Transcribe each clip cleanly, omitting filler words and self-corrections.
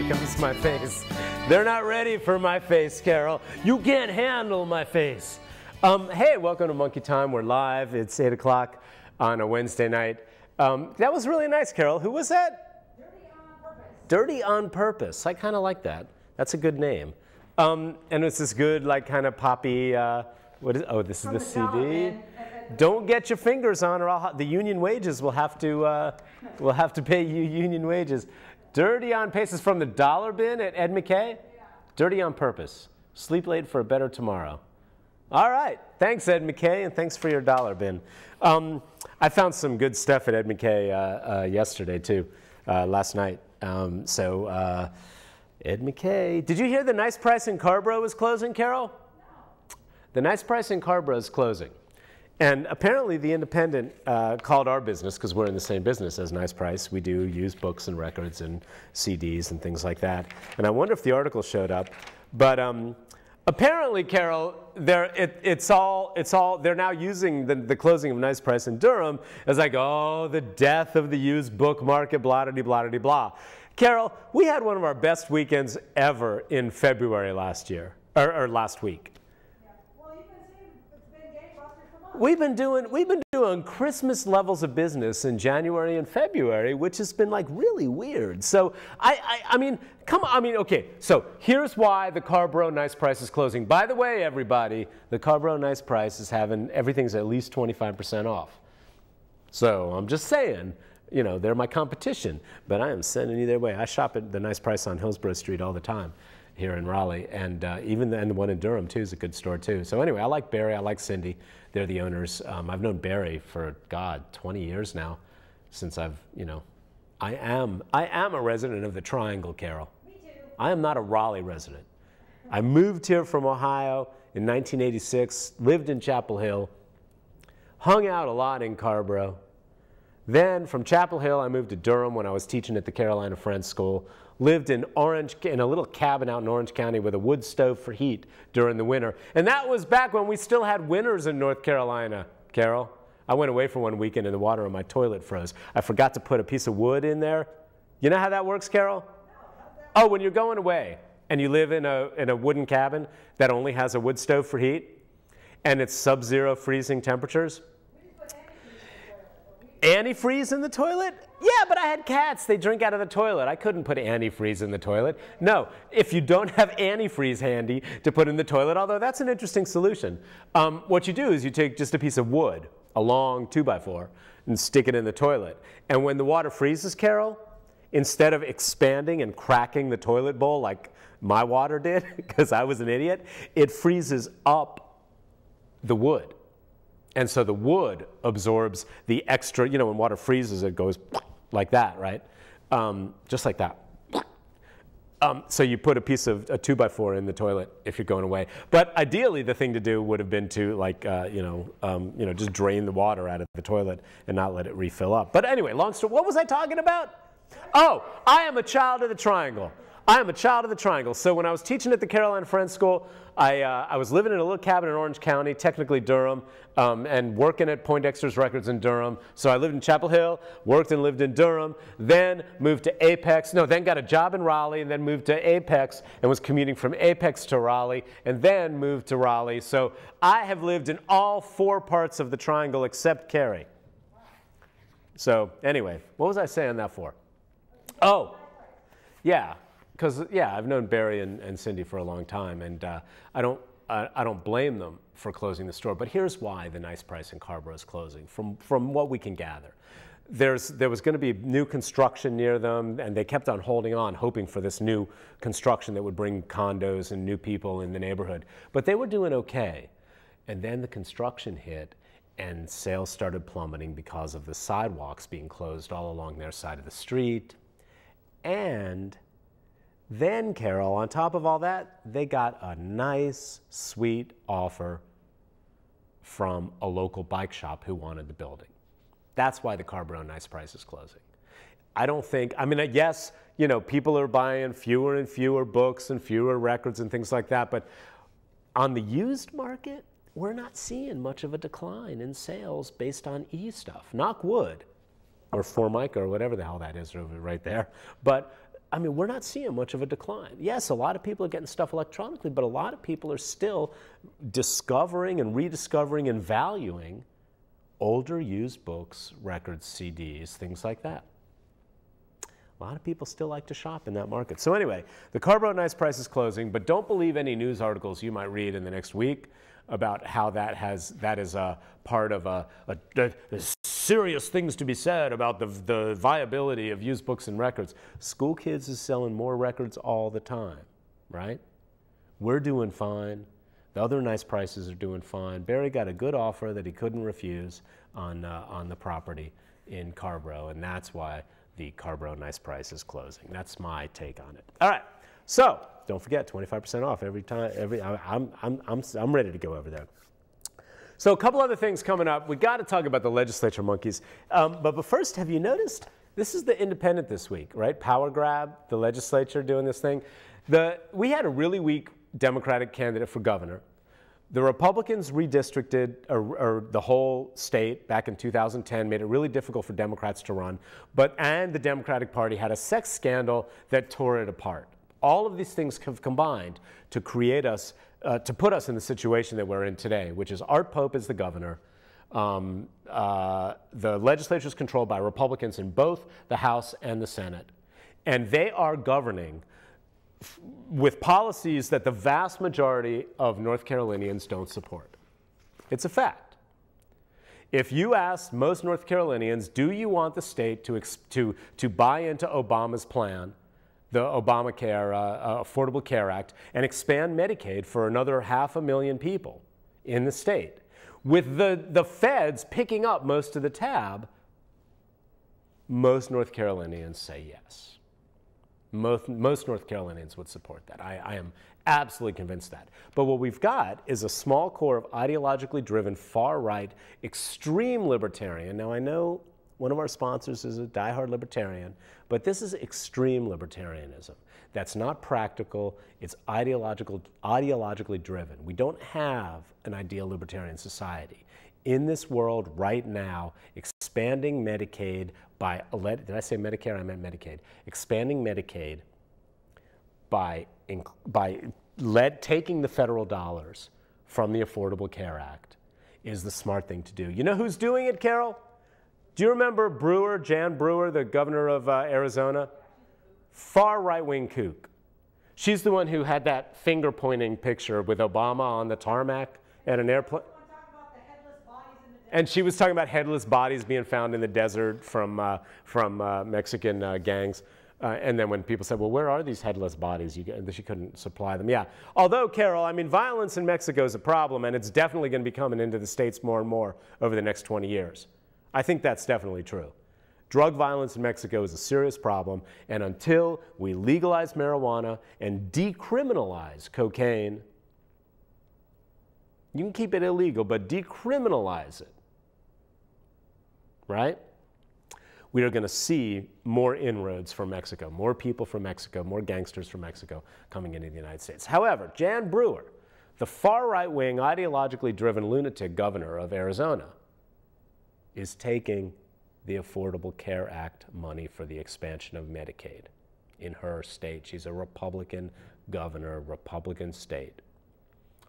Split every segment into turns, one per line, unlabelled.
here comes my face. They're not ready for my face, Carol. You can't handle my face. Hey, welcome to Monkey Time. We're live. It's 8 o'clock on a Wednesday night. That was really nice, Carol. Who was that?
Dirty on Purpose.
Dirty on Purpose. I kind of like that. That's a good name. And it's this good, like, kind of poppy, what is, oh, this is the CD. Don't get your fingers on or the union wages will have to pay you union wages. Dirty on Pace is from the dollar bin at Ed Mckay.
Yeah.
Dirty on Purpose. Sleep late for a better tomorrow. All right. Thanks, Ed Mckay, and thanks for your dollar bin. I found some good stuff at Ed Mckay yesterday, too, last night. Ed Mckay. Did you hear the Nice Price in Carborough is closing, Carol?
No.
The Nice Price in Carborough is closing. And apparently the Independent called our business, because we're in the same business as Nice Price. We do use books and records and CDs and things like that. And I wonder if the article showed up. But apparently, Carol, they're now using the closing of Nice Price in Durham as like, oh, the death of the used book market, blah-de-blah-de-blah. Carol, we had one of our best weekends ever in February last year, or last week. We've been doing Christmas levels of business in January and February, which has been like really weird. So I mean, come on. I mean, okay. So here's why the Carborough Nice Price is closing. By the way, everybody, the Carborough Nice Price is having everything's at least 25% off. So I'm just saying, you know, they're my competition, but I am sending you their way. I shop at the Nice Price on Hillsborough Street all the time here in Raleigh, and even the one in Durham too is a good store too. So anyway, I like Barry, I like Cindy. They're the owners. I've known Barry for, God, 20 years now, since I've, you know, I am a resident of the Triangle, Carol.
Me too.
I am not a Raleigh resident. I moved here from Ohio in 1986, lived in Chapel Hill, hung out a lot in Carborough. Then from Chapel Hill, I moved to Durham when I was teaching at the Carolina Friends School. Lived in a little cabin out in Orange County with a wood stove for heat during the winter. And that was back when we still had winters in North Carolina, Carol. I went away for one weekend and the water in my toilet froze. I forgot to put a piece of wood in there. You know how that works, Carol? No, oh, when you're going away and you live in a wooden cabin that only has a wood stove for heat and it's sub-zero freezing temperatures. Antifreeze in the toilet? Yeah, but I had cats. They drink out of the toilet. I couldn't put antifreeze in the toilet. No, if you don't have antifreeze handy to put in the toilet, although that's an interesting solution, what you do is you take just a piece of wood, a long 2x4, and stick it in the toilet. And when the water freezes, Carol, instead of expanding and cracking the toilet bowl like my water did, because I was an idiot, it freezes up the wood. And so the wood absorbs the extra, you know, when water freezes, it goes like that, right? Just like that. So you put a piece of a 2x4 in the toilet if you're going away. But ideally, the thing to do would have been to, like, just drain the water out of the toilet and not let it refill up. But anyway, long story. What was I talking about? Oh, I am a child of the Triangle. I am a child of the Triangle. So when I was teaching at the Carolina Friends School, I was living in a little cabin in Orange County, technically Durham, and working at Poindexter's Records in Durham. So I lived in Chapel Hill, worked and lived in Durham, then moved to Apex. No, then got a job in Raleigh, and then moved to Apex, and was commuting from Apex to Raleigh, and then moved to Raleigh. So I have lived in all 4 parts of the Triangle except Cary. So anyway, what was I saying that for? Oh, yeah. Because, yeah, I've known Barry and Cindy for a long time, and I don't blame them for closing the store. But here's why the Nice Price in Carborough is closing, from what we can gather. There was going to be new construction near them, and they kept on holding on, hoping for this new construction that would bring condos and new people in the neighborhood. But they were doing okay. And then the construction hit, and sales started plummeting because of the sidewalks being closed all along their side of the street. And then, Carol, on top of all that, they got a nice, sweet offer from a local bike shop who wanted the building. That's why the Carborough Nice Price is closing. I don't think, I mean, yes, you know, people are buying fewer and fewer books and fewer records and things like that, but on the used market, we're not seeing much of a decline in sales based on e-stuff. Knock wood, or Formica, or whatever the hell that is over right there. But I mean, we're not seeing much of a decline. Yes, a lot of people are getting stuff electronically, but a lot of people are still discovering and rediscovering and valuing older used books, records, CDs, things like that. A lot of people still like to shop in that market. So anyway, the Carbro Nice Price is closing, but don't believe any news articles you might read in the next week about how that is a part of a serious things to be said about the viability of used books and records. School Kids is selling more records all the time, right? We're doing fine. The other nice prices are doing fine. Barry got a good offer that he couldn't refuse on the property in Carbro, and that's why the Carbro Nice Price is closing. That's my take on it. All right, so don't forget 25% off every time. I'm ready to go over there. So a couple other things coming up. We got to talk about the legislature monkeys. But first, have you noticed this is the Independent this week, right? Power grab, the legislature doing this thing. We had a really weak Democratic candidate for governor. The Republicans redistricted the whole state back in 2010, made it really difficult for Democrats to run, and the Democratic Party had a sex scandal that tore it apart. All of these things have combined to create us, to put us in the situation that we're in today, which is Art Pope is the governor. The legislature is controlled by Republicans in both the House and the Senate, and they are governing with policies that the vast majority of North Carolinians don't support. It's a fact. If you ask most North Carolinians, do you want the state to buy into Obama's plan, the Obamacare Affordable Care Act, and expand Medicaid for another 500,000 people in the state, with the feds picking up most of the tab, most North Carolinians say yes. Most North Carolinians would support that. I am absolutely convinced that. But what we've got is a small core of ideologically driven, far-right, extreme libertarian. Now, I know one of our sponsors is a diehard libertarian, but this is extreme libertarianism. That's not practical. It's ideologically driven. We don't have an ideal libertarian society. In this world right now, expanding Medicaid by, did I say Medicare? I meant Medicaid. Expanding Medicaid by taking the federal dollars from the Affordable Care Act is the smart thing to do. You know who's doing it, Carol? Do you remember Brewer, Jan Brewer, the governor of Arizona? Far right-wing kook. She's the one who had that finger-pointing picture with Obama on the tarmac at an airplane. And she was talking about headless bodies being found in the desert from Mexican gangs. And then when people said, well, where are these headless bodies? She couldn't supply them. Yeah. Although, Carol, I mean, violence in Mexico is a problem, and it's definitely going to be coming into the states more and more over the next 20 years. I think that's definitely true. Drug violence in Mexico is a serious problem, and until we legalize marijuana and decriminalize cocaine, you can keep it illegal, but decriminalize it, right? We are going to see more inroads from Mexico, more people from Mexico, more gangsters from Mexico coming into the United States. However, Jan Brewer, the far right-wing, ideologically driven lunatic governor of Arizona, is taking the Affordable Care Act money for the expansion of Medicaid in her state. She's a Republican governor, Republican state.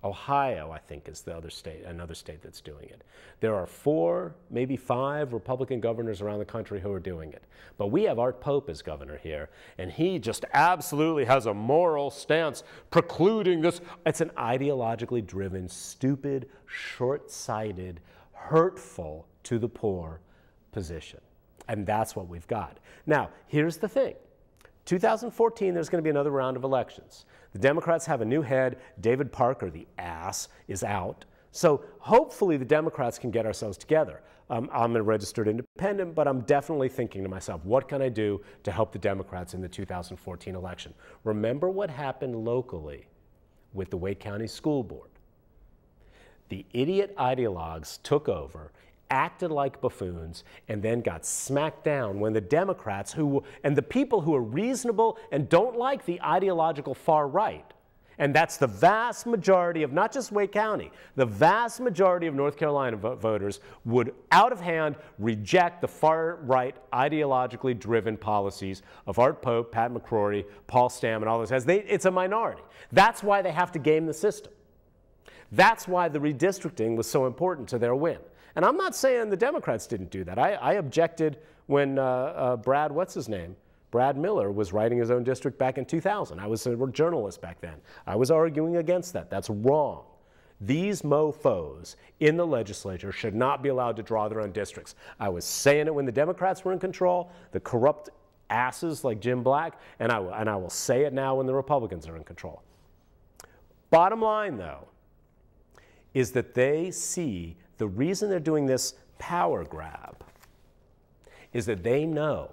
Ohio, I think, is the other state, another state that's doing it. There are 4, maybe 5 Republican governors around the country who are doing it. But we have Art Pope as governor here, and he just absolutely has a moral stance precluding this. It's an ideologically driven, stupid, short-sighted, hurtful to the poor position. And that's what we've got. Now, here's the thing. 2014, there's going to be another round of elections. The Democrats have a new head. David Parker, the ass, is out. So hopefully the Democrats can get ourselves together. I'm a registered independent, but I'm definitely thinking to myself, what can I do to help the Democrats in the 2014 election? Remember what happened locally with the Wake County School Board. The idiot ideologues took over, acted like buffoons, and then got smacked down when the Democrats and the people who are reasonable and don't like the ideological far right And that's the vast majority of not just Wake County, the vast majority of North Carolina voters would, out of hand, reject the far-right, ideologically driven policies of Art Pope, Pat McCrory, Paul Stam, and all those guys. It's a minority. That's why they have to game the system. That's why the redistricting was so important to their win. And I'm not saying the Democrats didn't do that. I objected when Brad Miller was writing his own district back in 2000. I was a journalist back then. I was arguing against that. That's wrong. These mofos in the legislature should not be allowed to draw their own districts. I was saying it when the Democrats were in control, the corrupt asses like Jim Black, and I will say it now when the Republicans are in control. Bottom line, though, is that they see the reason they're doing this power grab is that they know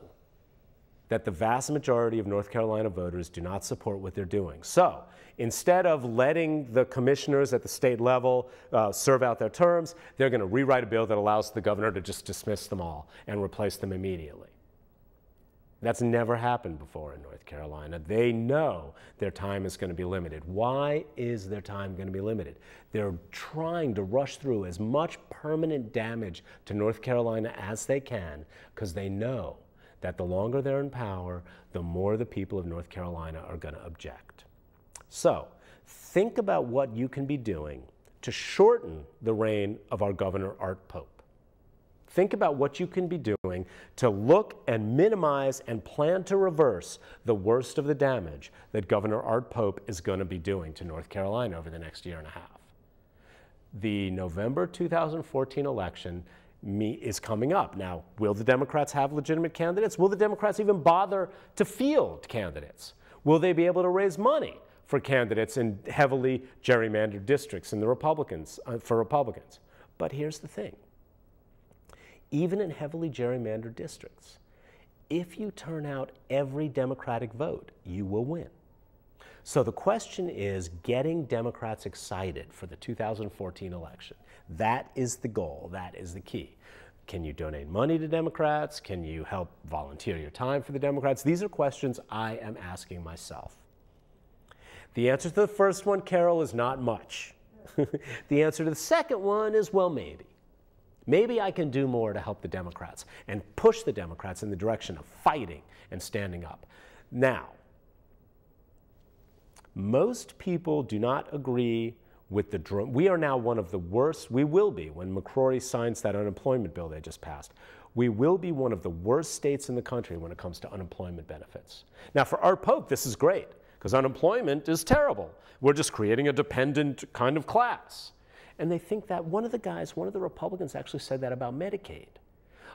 that the vast majority of North Carolina voters do not support what they're doing. So instead of letting the commissioners at the state level serve out their terms, they're going to rewrite a bill that allows the governor to just dismiss them all and replace them immediately. That's never happened before in North Carolina. They know their time is going to be limited. Why is their time going to be limited? They're trying to rush through as much permanent damage to North Carolina as they can because they know that the longer they're in power, the more the people of North Carolina are going to object. So think about what you can be doing to shorten the reign of our Governor Art Pope. Think about what you can be doing to look and minimize and plan to reverse the worst of the damage that Governor Art Pope is going to be doing to North Carolina over the next year and a half. The November 2014 election is coming up. Now, will the Democrats have legitimate candidates? Will the Democrats even bother to field candidates? Will they be able to raise money for candidates in heavily gerrymandered districts in the for Republicans? But here's the thing. Even in heavily gerrymandered districts, if you turn out every Democratic vote, you will win. So the question is getting Democrats excited for the 2014 election. That is the goal. That is the key. Can you donate money to Democrats? Can you help volunteer your time for the Democrats? These are questions I am asking myself. The answer to the first one, Carol, is not much. The answer to the second one is, well, maybe. Maybe I can do more to help the Democrats and push the Democrats in the direction of fighting and standing up. Now, most people do not agree with the drone. We are now one of the worst, we will be, when McCrory signs that unemployment bill they just passed, we will be one of the worst states in the country when it comes to unemployment benefits. Now, for Art Pope, this is great, because unemployment is terrible. We're just creating a dependent kind of class. And they think that one of the Republicans actually said that about Medicaid.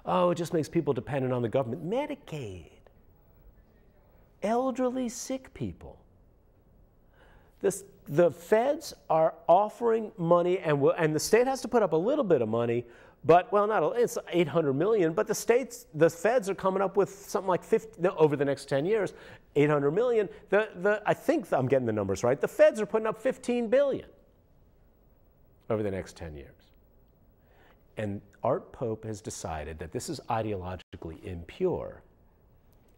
Oh, it just makes people dependent on the government. Medicaid. Elderly, sick people. The feds are offering money, and the state has to put up a little bit of money, but, well, it's $800 million, but the feds are coming up with something like 50, over the next 10 years, $800 million. I think I'm getting the numbers right. The feds are putting up $15 billion. Over the next 10 years. And Art Pope has decided that this is ideologically impure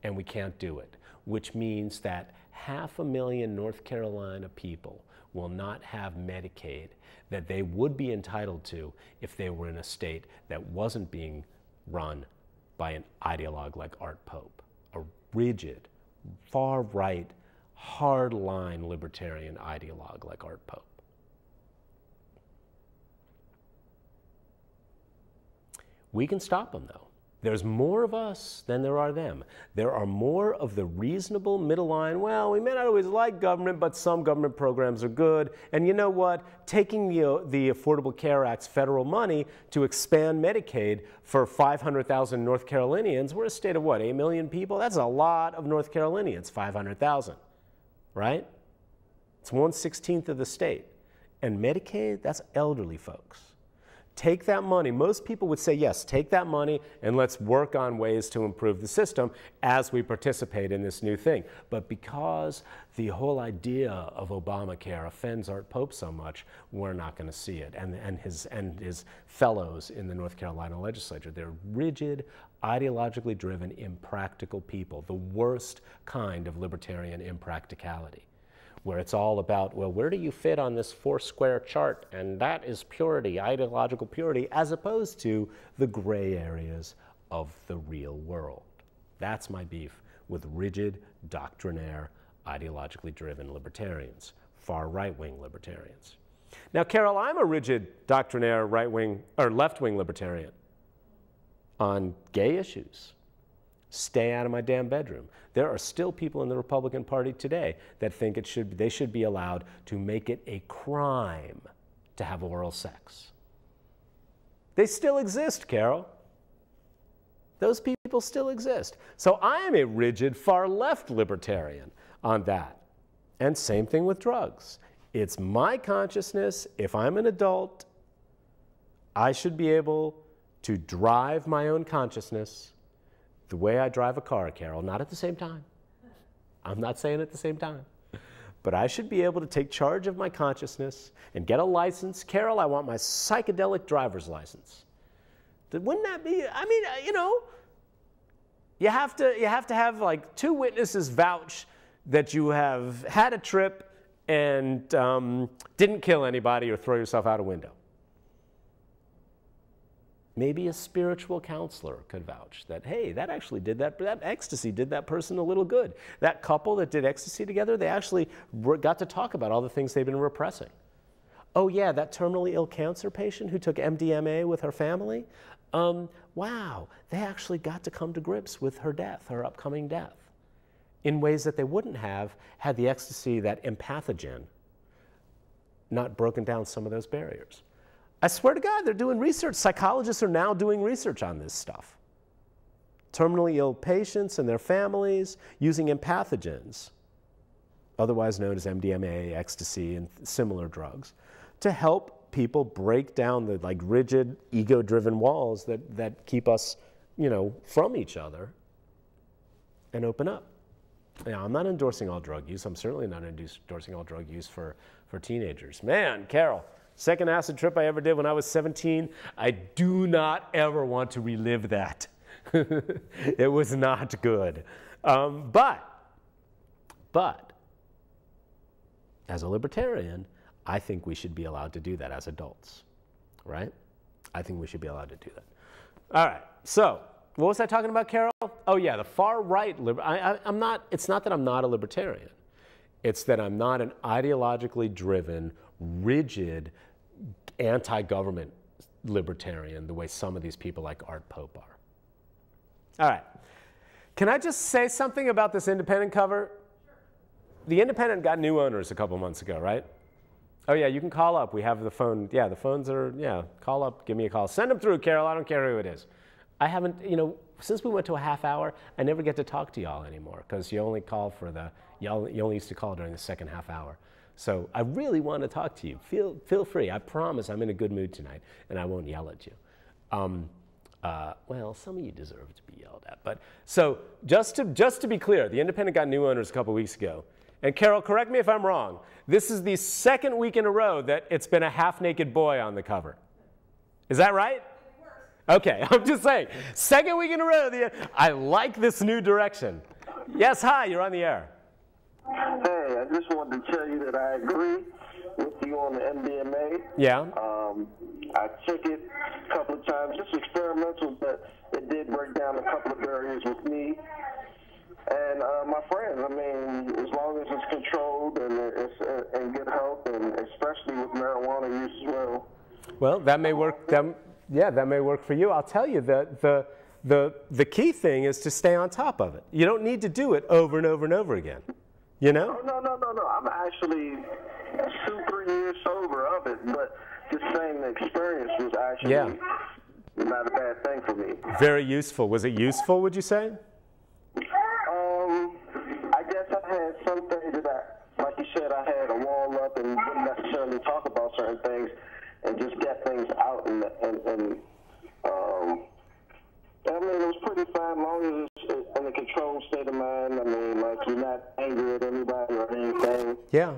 and we can't do it, which means that 500,000 North Carolina people will not have Medicaid that they would be entitled to if they were in a state that wasn't being run by an ideologue like Art Pope, a rigid, far-right, hard-line libertarian ideologue like Art Pope. We can stop them, though. There's more of us than there are them. There are more of the reasonable middle line, well, we may not always like government, but some government programs are good. And you know what? Taking the Affordable Care Act's federal money to expand Medicaid for 500,000 North Carolinians, we're a state of what, 8 million people? That's a lot of North Carolinians, 500,000, right? It's 1/16 of the state. And Medicaid, that's elderly folks. Take that money. Most people would say, yes, take that money and let's work on ways to improve the system as we participate in this new thing. But because the whole idea of Obamacare offends Art Pope so much, we're not going to see it. And his fellows in the North Carolina legislature, they're rigid, ideologically driven, impractical people, the worst kind of libertarian impracticality. where it's all about, well, where do you fit on this 4-square chart? And that is purity, ideological purity, as opposed to the gray areas of the real world. That's my beef with rigid, doctrinaire, ideologically driven libertarians, far right-wing libertarians. Now, Carol, I'm a rigid, doctrinaire, right-wing or left-wing libertarian on gay issues. Stay out of my damn bedroom. There are still people in the Republican Party today that think they should be allowed to make it a crime to have oral sex. They still exist, Carol. Those people still exist. So I am a rigid, far-left libertarian on that. And same thing with drugs. It's my consciousness. If I'm an adult, I should be able to drive my own consciousness the way I drive a car, Carol, not at the same time. I'm not saying at the same time. But I should be able to take charge of my consciousness and get a license. Carol, I want my psychedelic driver's license. Wouldn't that be, I mean, you know, you have to have like 2 witnesses vouch that you have had a trip and didn't kill anybody or throw yourself out a window. Maybe a spiritual counselor could vouch that, hey, that actually did that ecstasy did that person a little good. That couple that did ecstasy together, they actually got to talk about all the things they've been repressing. Oh yeah, that terminally ill cancer patient who took MDMA with her family, wow, they actually got to come to grips with her death, her upcoming death, in ways that they wouldn't have had the ecstasy, that empathogen, not broken down some of those barriers. I swear to God, they're doing research. Psychologists are now doing research on this stuff. Terminally ill patients and their families using empathogens, otherwise known as MDMA, ecstasy, and similar drugs, to help people break down the like rigid, ego-driven walls that keep us, you know, from each other and open up. Now, I'm not endorsing all drug use. I'm certainly not endorsing all drug use for teenagers. Man, Carol, second acid trip I ever did when I was 17, I do not ever want to relive that. It was not good. But, as a libertarian, I think we should be allowed to do that as adults, right? I think we should be allowed to do that. All right, so what was I talking about, Carol? Oh yeah, the far right, it's not that I'm not a libertarian. It's that I'm not an ideologically driven, rigid, anti-government libertarian the way some of these people like Art Pope are. All right. Can I just say something about this Independent cover? The Independent got new owners a couple months ago, right? Oh yeah, you can call up. We have the phone. Yeah, the phones are, yeah, call up, give me a call. Send them through, Carol. I don't care who it is. I haven't, you know, since we went to a half hour, I never get to talk to y'all anymore because you only call for you only used to call during the second half hour. So I really want to talk to you. Feel free. I promise I'm in a good mood tonight, and I won't yell at you. Well, some of you deserve to be yelled at. But so just to be clear, the Independent got new owners a couple weeks ago. And Carol, correct me if I'm wrong. This is the second week in a row that it's been a half-naked boy on the cover. Is that right? Okay, I'm just saying. Second week in a row. I like this new direction. Yes, hi. You're on the air.
Hey, I just wanted to tell you that I agree with you on the MDMA.
Yeah.
I took it a couple of times, just experimental, but it did break down a couple of barriers with me and my friends. I mean, as long as it's controlled and it's in good health, and especially with marijuana use as well.
Well, that may work. That may work for you. I'll tell you that the key thing is to stay on top of it. You don't need to do it over and over and over again. You know?
No. I'm actually 2-3 years sober of it, but just saying the experience was actually not a bad thing for me.
Very useful. Was it useful, would you say?
I guess I had some things that like you said, I had a wall up and didn't necessarily talk about certain things and just get things out and I mean, it was pretty fine, as long as it's in a controlled state of mind. I mean, like, you're not angry at anybody or anything.
Yeah.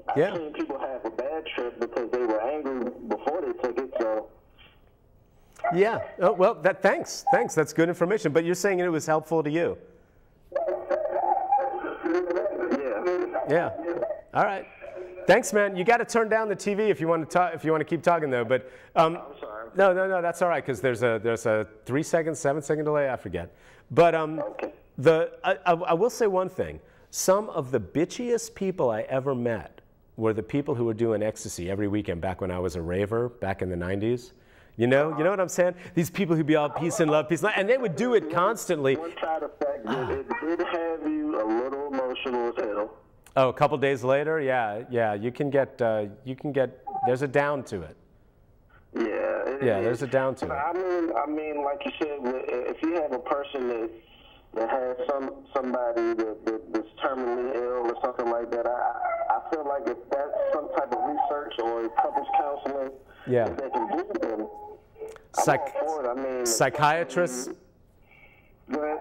I've seen people have a bad trip because they were angry before they took it, so.
Yeah. Oh, well, thanks. That's good information. But you're saying it was helpful to you.
Yeah.
All right. Thanks, man. You got to turn down the TV if you want to talk, if you want to keep talking though. But
I'm sorry.
no, that's all right because there's a 3-second, 7-second delay. I forget. But
Okay.
I will say one thing. Some of the bitchiest people I ever met were the people who were doing ecstasy every weekend back when I was a raver back in the 90s. You know what I'm saying? These people who'd be all peace and love, and they would do it constantly.
One side effect is it did have you a little emotional as hell.
Oh, a couple days later, yeah, you can get, there's a down to it.
Yeah.
There's a down to it.
I mean, like you said, if you have a person that has somebody that's terminally ill or something like that, I feel like if that's some type of research or couples counseling that they can do, then I'm all for it. I mean,
psychiatrists.
Go ahead.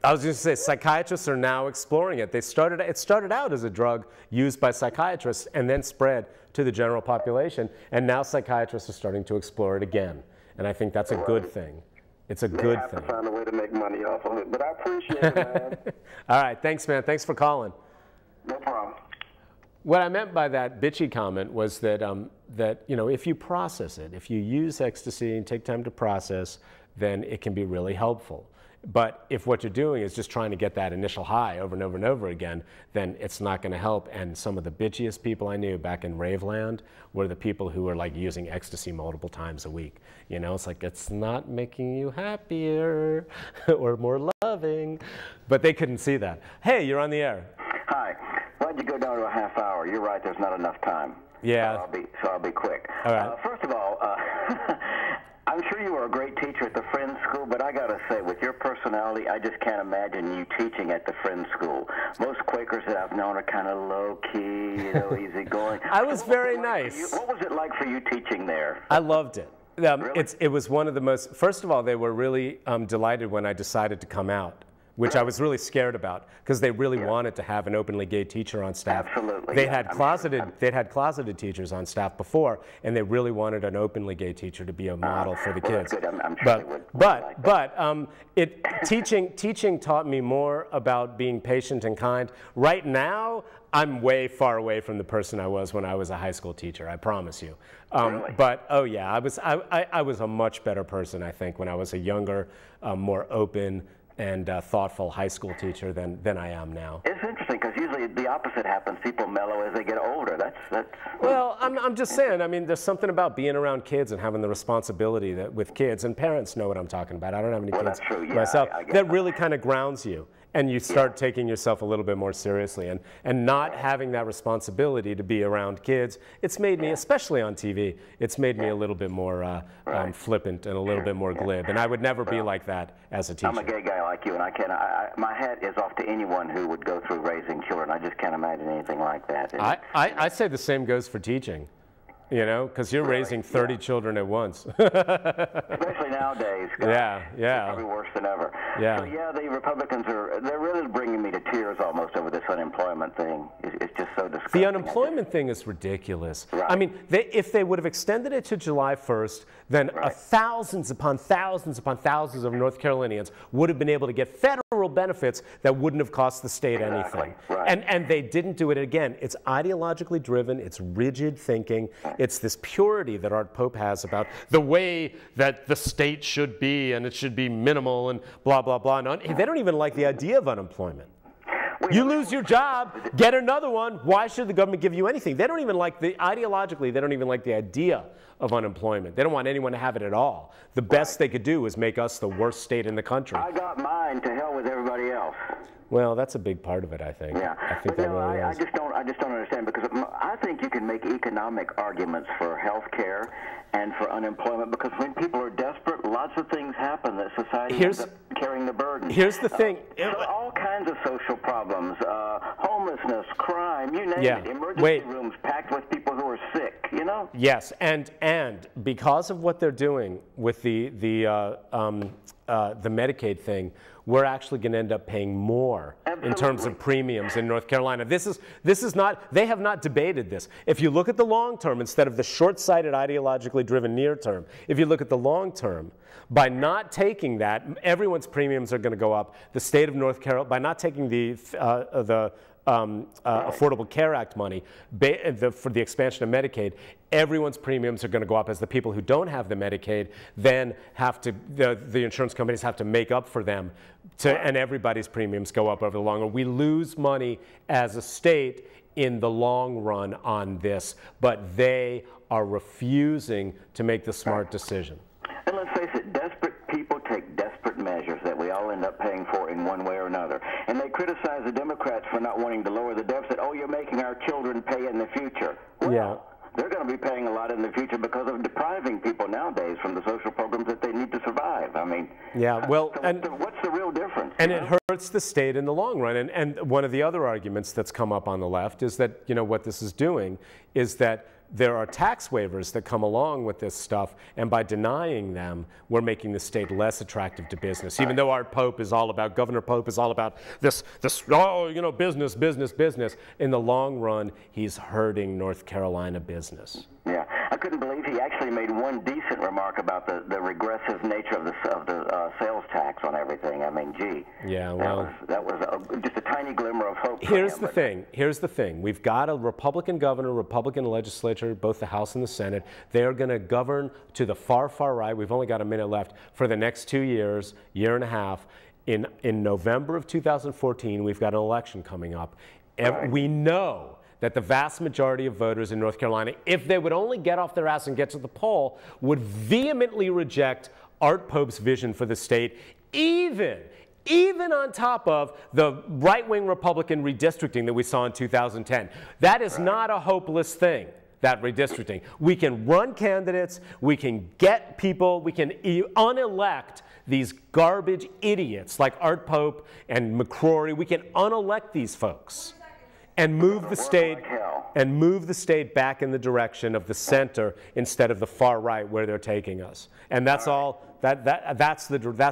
I was just going to say, psychiatrists are now exploring it. It started out as a drug used by psychiatrists and then spread to the general population, and now psychiatrists are starting to explore it again. And I think that's a good thing. It's a good thing.
They have to find a way to make money off of it, but I appreciate it, man.
All right, thanks, man. Thanks for calling.
No problem.
What I meant by that bitchy comment was that, that if you process it, if you use ecstasy and take time to process, then it can be really helpful. But if what you're doing is just trying to get that initial high over and over and over again, then it's not going to help. And some of the bitchiest people I knew back in Raveland were the people who were like using ecstasy multiple times a week. It's like, it's not making you happier or more loving. But they couldn't see that. Hey, you're on the air.
Hi. Why'd you go down to a half hour? You're right, there's not enough time.
Yeah.
So I'll be quick.
All right.
First of all, I'm sure you were a great teacher at the Friends School, but I got to say, with your personality, I just can't imagine you teaching at the Friends School. Most Quakers that I've known are kind of low-key, easygoing.
I was very nice.
What was it like for you teaching there?
I loved it.
Really?
It was one of the most, first of all, they were really delighted when I decided to come out, which I was really scared about because they really wanted to have an openly gay teacher on staff.
Absolutely.
They'd had closeted teachers on staff before, and they really wanted an openly gay teacher to be a model for the kids.
That's good. I'm sure
teaching taught me more about being patient and kind. Right now, I'm way far away from the person I was when I was a high school teacher. I promise you.
Really?
But oh yeah, I was a much better person, I think, when I was a younger, more open and thoughtful high school teacher than I am now.
It's interesting because usually the opposite happens. People mellow as they get older. That's.
Well, I'm just saying. I mean, there's something about being around kids and having the responsibility that with kids, and parents know what I'm talking about. I don't have any kids
that's true. Yeah,
myself.
I get
that really kind of grounds you. And you start taking yourself a little bit more seriously, and not having that responsibility to be around kids. It's made me, especially on TV, it's made me a little bit more flippant and a little bit more glib. And I would never be like that as a teacher.
I'm a gay guy like you, and my hat is off to anyone who would go through raising children. I just can't imagine anything like that.
I say the same goes for teaching. Because you're raising 30 children at once.
Especially nowadays.
Yeah.
It's probably worse than ever.
Yeah.
So yeah, the Republicans they're really bringing me to tears almost over this unemployment thing. It's just so disgusting.
The unemployment thing is ridiculous.
Right.
I mean, if they would have extended it to July 1st, then thousands upon thousands upon thousands of North Carolinians would have been able to get federal benefits that wouldn't have cost the state anything.
Right.
And they didn't do it again. It's ideologically driven. It's rigid thinking. It's this purity that Art Pope has about the way that the state should be, and it should be minimal and blah, blah, blah. And they don't even like the idea of unemployment. You lose your job, get another one. Why should the government give you anything? They don't even like ideologically, they don't even like the idea of unemployment. They don't want anyone to have it at all. The best they could do is make us the worst state in the country.
I got mine, to hell with everybody else.
Well, that's a big part of it, I think.
Yeah,
I think that really is.
I just don't understand, because I think you can make economic arguments for health care and for unemployment, because when people are desperate, lots of things happen that society ends up carrying the burden.
Here's the thing.
All kinds of social problems, homelessness, crime, you name it. Emergency rooms packed with people who are sick,
Yes, and because of what they're doing with the Medicaid thing, we're actually going to end up paying more in terms of premiums in North Carolina. This is not, they have not debated this. If you look at the long term instead of the short-sighted, ideologically driven near term, if you look at the long term, by not taking that, everyone's premiums are going to go up. The state of North Carolina, by not taking the Affordable Care Act money for the expansion of Medicaid, everyone's premiums are going to go up as the people who don't have the Medicaid then have to, the insurance companies have to make up for them, and everybody's premiums go up over the long run. We lose money as a state in the long run on this, but they are refusing to make the smart decision.
And let's face it, desperate people take desperate measures that we all end up paying for in one way or another. And they criticize the Democrats for not wanting to lower the deficit. Oh, you're making our children pay in the future. Well,
yeah.
They're going to be paying a lot in the future because of depriving people nowadays from the social programs that they need to survive. I mean,
yeah, well,
so what's the real difference?
And it hurts the state in the long run. And one of the other arguments that's come up on the left is that, you know, what this is doing is that there are tax waivers that come along with this stuff, and by denying them, we're making the state less attractive to business. Even though our Pope is all about, Governor Pope is all about this, oh, you know, business, business, business. In the long run, he's hurting North Carolina business.
Yeah, I couldn't believe he actually made one decent remark about the regressive nature of the sales tax on everything. I mean, gee.
Yeah, well,
that was just a tiny glimmer of hope.
Here's the thing. Here's the thing. We've got a Republican governor, Republican legislature, both the House and the Senate. They're going to govern to the far, far right. We've only got a minute left for the next 2 years, year and a half. In November of 2014, we've got an election coming up. We know that the vast majority of voters in North Carolina, if they would only get off their ass and get to the poll, would vehemently reject Art Pope's vision for the state, even on top of the right-wing Republican redistricting that we saw in 2010. That is not a hopeless thing, that redistricting. We can run candidates, we can get people, we can unelect these garbage idiots like Art Pope and McCrory. We can unelect these folks and move the state back in the direction of the center instead of the far right where they're taking us. And that's all. That's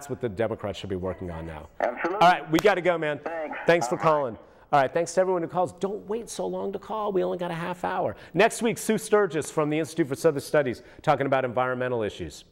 what the Democrats should be working on now.
Absolutely.
All right, we got to go, man. Thanks for calling. All right, thanks to everyone who calls. Don't wait so long to call. We only got a half hour. Next week, Sue Sturgis from the Institute for Southern Studies talking about environmental issues.